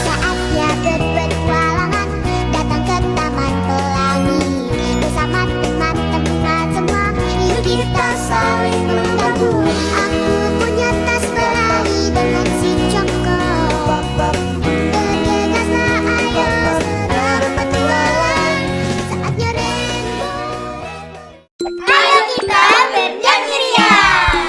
Saatnya berpetualangan, datang ke Taman Pelangi. Bersama teman-teman semua, yuk kita saling membantu. Aku punya tas berlari dengan si Joko. Bergegaslah ayo berpetualang, saatnya rainbow. Ayo kita bernyanyi riang.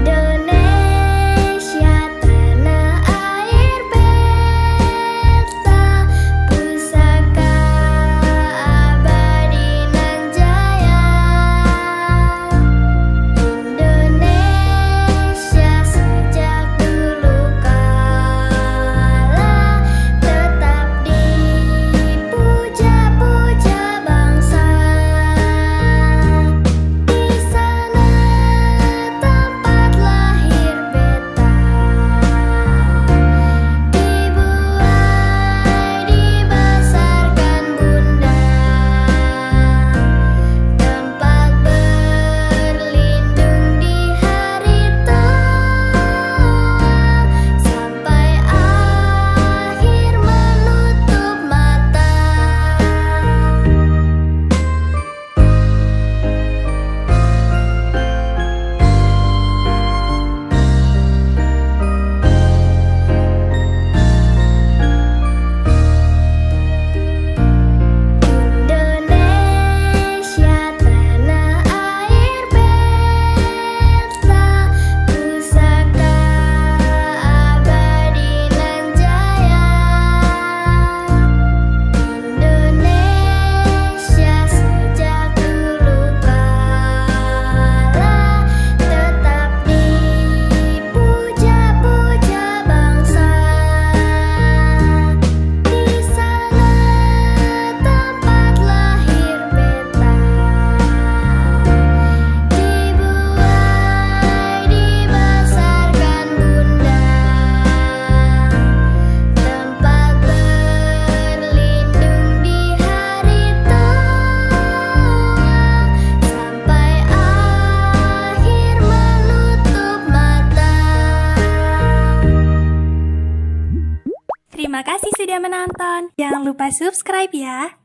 Indonesia tanah air beta, pusaka abadi nan jaya. Indonesia sejak dulu kala tetap dipuja-puja bangsa. Di sana tempat lahir beta, dibuai dibesarkan bunda, tempat berlindung di hari tua, sampai akhir menutup mata. Indonesia tanah air beta, pusaka abadi nan jaya. Indonesia sejak dulu kala tetap dipuja-puja bangsa. Di sana tempat lahir beta, dibuai dibesarkan bunda, tempat berlindung di hari tua, sampai akhir menutup mata. Terima kasih sudah menonton. Jangan lupa subscribe ya.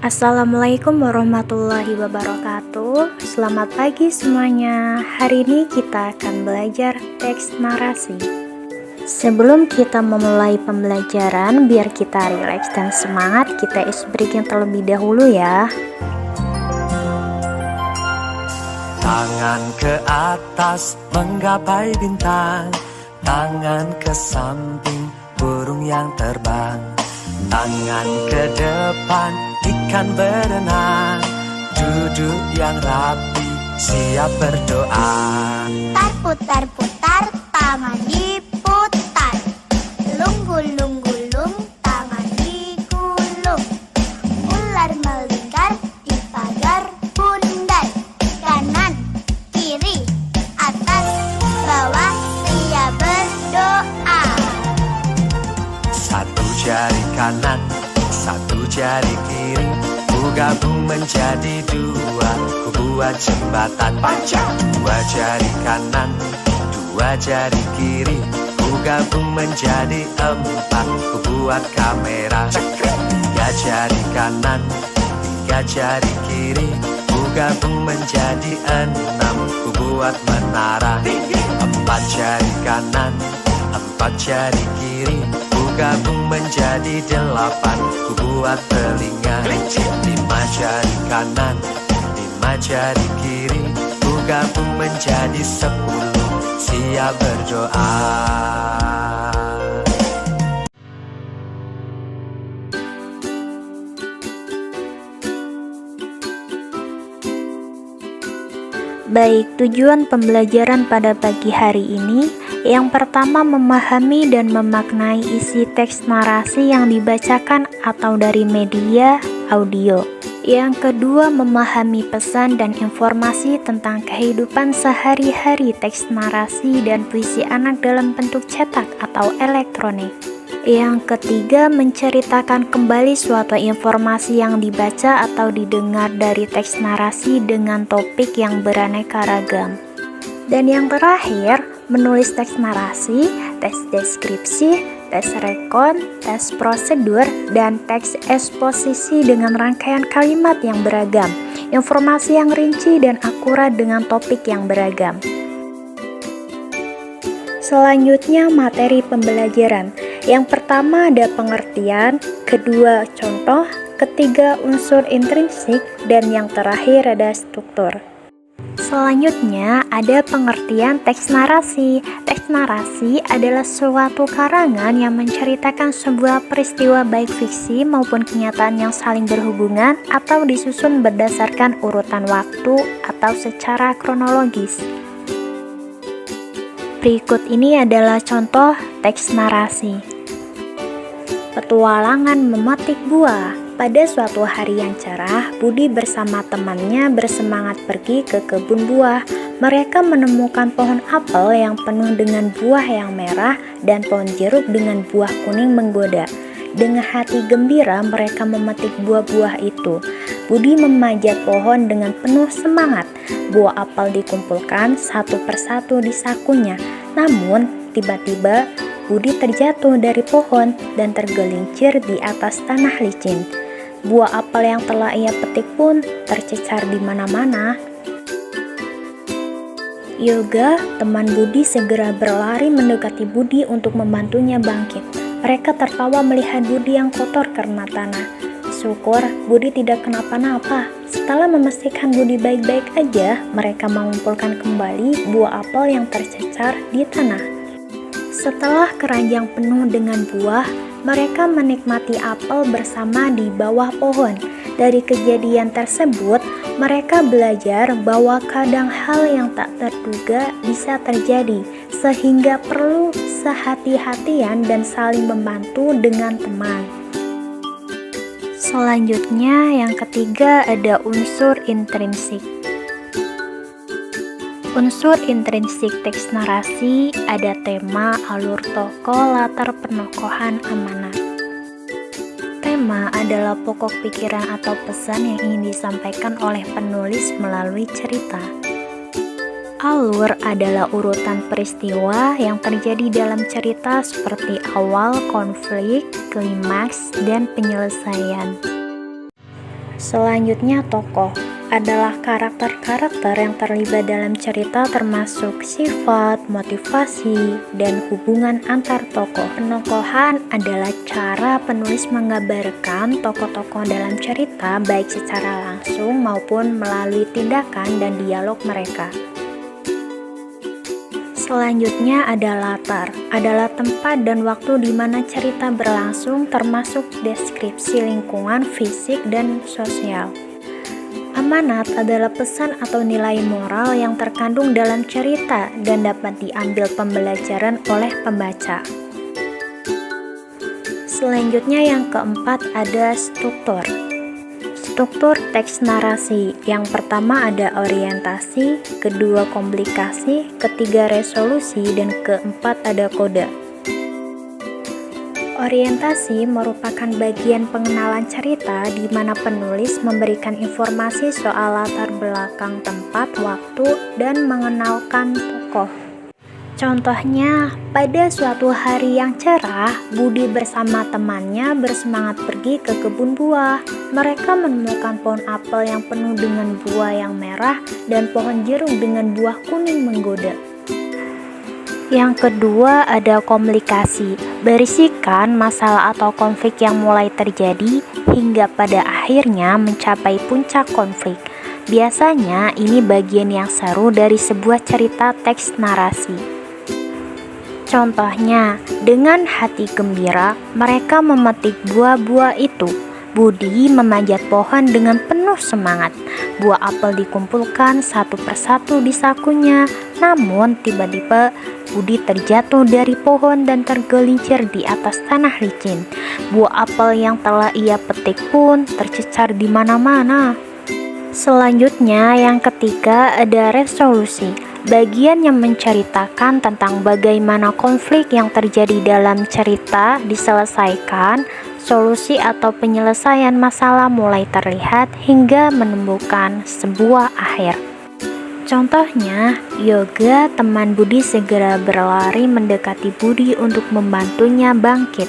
Assalamualaikum warahmatullahi wabarakatuh. Selamat pagi semuanya. Hari ini kita akan belajar teks narasi. Sebelum kita memulai pembelajaran, biar kita rileks dan semangat, kita ice breaking terlebih dahulu ya. Tangan ke atas menggapai bintang, tangan ke samping burung yang terbang, tangan ke depan ikan berenang, duduk yang rapi siap berdoa. Putar-putar, tangan diputar. Gulung-gulung, tangan digulung. Ular melingkar di pagar bundar. Kanan, kiri, atas, bawah, siap berdoa. Satu jari kanan, satu jari kiri, ku gabung menjadi dua, ku buat jembatan panjang. Dua jari kanan, dua jari kiri, ku gabung menjadi empat, ku buat kamera. Tiga jari kanan, tiga jari kiri, ku gabung menjadi enam, ku buat menara. Empat jari kanan, empat jari kiri, ku gabung menjadi delapan, ku buat telinga. Lima jari kanan, lima jari kiri, ku gabung menjadi 10, siap berdoa. Baik, tujuan pembelajaran pada pagi hari ini yang pertama memahami dan memaknai isi teks narasi yang dibacakan atau dari media audio. Yang kedua, memahami pesan dan informasi tentang kehidupan sehari-hari. Teks narasi dan puisi anak dalam bentuk cetak atau elektronik. Yang ketiga, menceritakan kembali suatu informasi yang dibaca atau didengar dari teks narasi dengan topik yang beraneka ragam. Dan yang terakhir, menulis teks narasi, teks deskripsi, teks rekon, teks prosedur, dan teks eksposisi dengan rangkaian kalimat yang beragam, informasi yang rinci dan akurat dengan topik yang beragam. Selanjutnya, materi pembelajaran. Yang pertama ada pengertian, kedua contoh, ketiga unsur intrinsik, dan yang terakhir ada struktur. Selanjutnya ada pengertian teks narasi. Teks narasi adalah suatu karangan yang menceritakan sebuah peristiwa baik fiksi maupun kenyataan yang saling berhubungan atau disusun berdasarkan urutan waktu atau secara kronologis. Berikut ini adalah contoh teks narasi. Petualangan memetik buah. Pada suatu hari yang cerah, Budi bersama temannya bersemangat pergi ke kebun buah. Mereka menemukan pohon apel yang penuh dengan buah yang merah dan pohon jeruk dengan buah kuning menggoda. Dengan hati gembira mereka memetik buah-buah itu. Budi memanjat pohon dengan penuh semangat. Buah apel dikumpulkan satu persatu di sakunya. Namun, tiba-tiba Budi terjatuh dari pohon dan tergelincir di atas tanah licin. Buah apel yang telah ia petik pun tercecar di mana-mana. Yoga, teman Budi, segera berlari mendekati Budi untuk membantunya bangkit. Mereka tertawa melihat Budi yang kotor karena tanah. Syukur Budi tidak kenapa-napa. Setelah memastikan Budi baik-baik aja, mereka mengumpulkan kembali buah apel yang tercecar di tanah. Setelah keranjang penuh dengan buah, mereka menikmati apel bersama di bawah pohon. Dari kejadian tersebut, mereka belajar bahwa kadang hal yang tak terduga bisa terjadi, sehingga perlu sehati-hatian dan saling membantu dengan teman. Selanjutnya, yang ketiga ada unsur intrinsik. Unsur intrinsik teks narasi ada tema, alur tokoh, latar penokohan, amanat. Tema adalah pokok pikiran atau pesan yang ingin disampaikan oleh penulis melalui cerita. Alur adalah urutan peristiwa yang terjadi dalam cerita seperti awal, konflik, klimaks, dan penyelesaian. Selanjutnya tokoh adalah karakter-karakter yang terlibat dalam cerita termasuk sifat, motivasi, dan hubungan antar tokoh. Penokohan adalah cara penulis menggambarkan tokoh-tokoh dalam cerita baik secara langsung maupun melalui tindakan dan dialog mereka. Selanjutnya ada latar, adalah tempat dan waktu di mana cerita berlangsung termasuk deskripsi lingkungan, fisik, dan sosial. Amanat adalah pesan atau nilai moral yang terkandung dalam cerita dan dapat diambil pembelajaran oleh pembaca. Selanjutnya yang keempat ada struktur. Struktur teks narasi. Yang pertama ada orientasi, kedua komplikasi, ketiga resolusi, dan keempat ada kode. Orientasi merupakan bagian pengenalan cerita di mana penulis memberikan informasi soal latar belakang tempat, waktu, dan mengenalkan tokoh. Contohnya, pada suatu hari yang cerah, Budi bersama temannya bersemangat pergi ke kebun buah. Mereka menemukan pohon apel yang penuh dengan buah yang merah dan pohon jeruk dengan buah kuning menggoda. Yang kedua ada komplikasi, berisikan masalah atau konflik yang mulai terjadi hingga pada akhirnya mencapai puncak konflik. Biasanya ini bagian yang seru dari sebuah cerita teks narasi. Contohnya, dengan hati gembira mereka memetik buah-buah itu. Budi memanjat pohon dengan penuh semangat. Buah apel dikumpulkan satu persatu di sakunya. Namun tiba-tiba Budi terjatuh dari pohon dan tergelincir di atas tanah licin. Buah apel yang telah ia petik pun tercecar di mana-mana. Selanjutnya yang ketiga ada resolusi. Bagian yang menceritakan tentang bagaimana konflik yang terjadi dalam cerita diselesaikan, solusi atau penyelesaian masalah mulai terlihat hingga menemukan sebuah akhir. Contohnya, Yoga, teman Budi, segera berlari mendekati Budi untuk membantunya bangkit.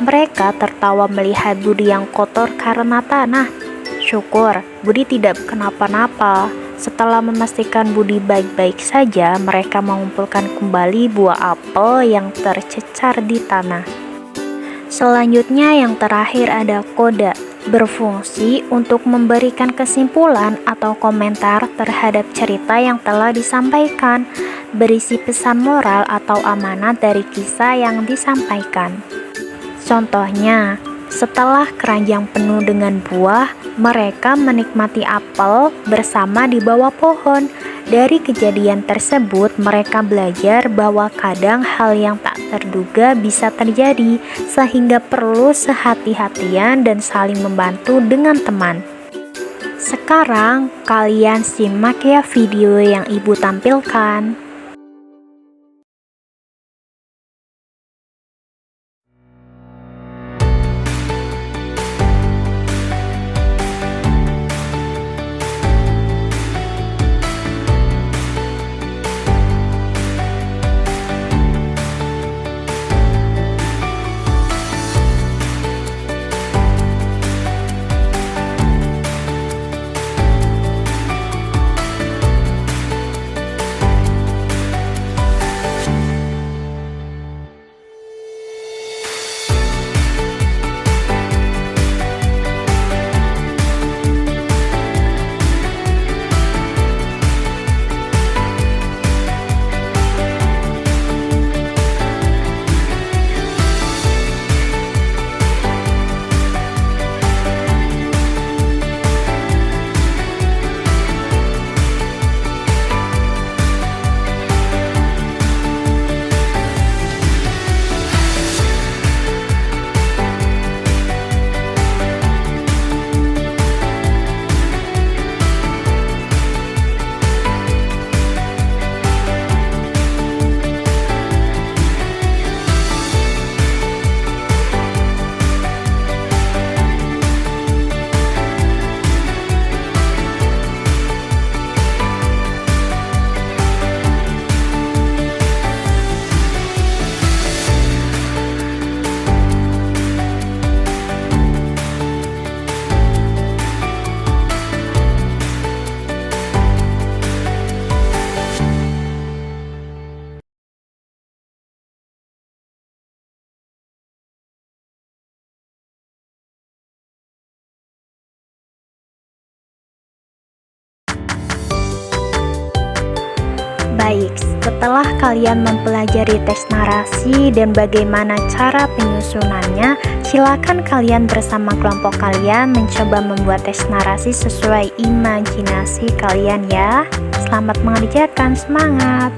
Mereka tertawa melihat Budi yang kotor karena tanah. Syukur, Budi tidak kenapa-napa. Setelah memastikan Budi baik-baik saja, mereka mengumpulkan kembali buah apel yang tercecar di tanah. Selanjutnya yang terakhir ada koda, berfungsi untuk memberikan kesimpulan atau komentar terhadap cerita yang telah disampaikan, berisi pesan moral atau amanat dari kisah yang disampaikan. Contohnya, setelah keranjang penuh dengan buah, mereka menikmati apel bersama di bawah pohon. Dari kejadian tersebut, mereka belajar bahwa kadang hal yang tak terduga bisa terjadi, sehingga perlu sehati-hatian dan saling membantu dengan teman. Sekarang, kalian simak ya video yang ibu tampilkan. Baik, setelah kalian mempelajari teks narasi dan bagaimana cara penyusunannya, silakan kalian bersama kelompok kalian mencoba membuat teks narasi sesuai imajinasi kalian ya. Selamat mengerjakan, semangat!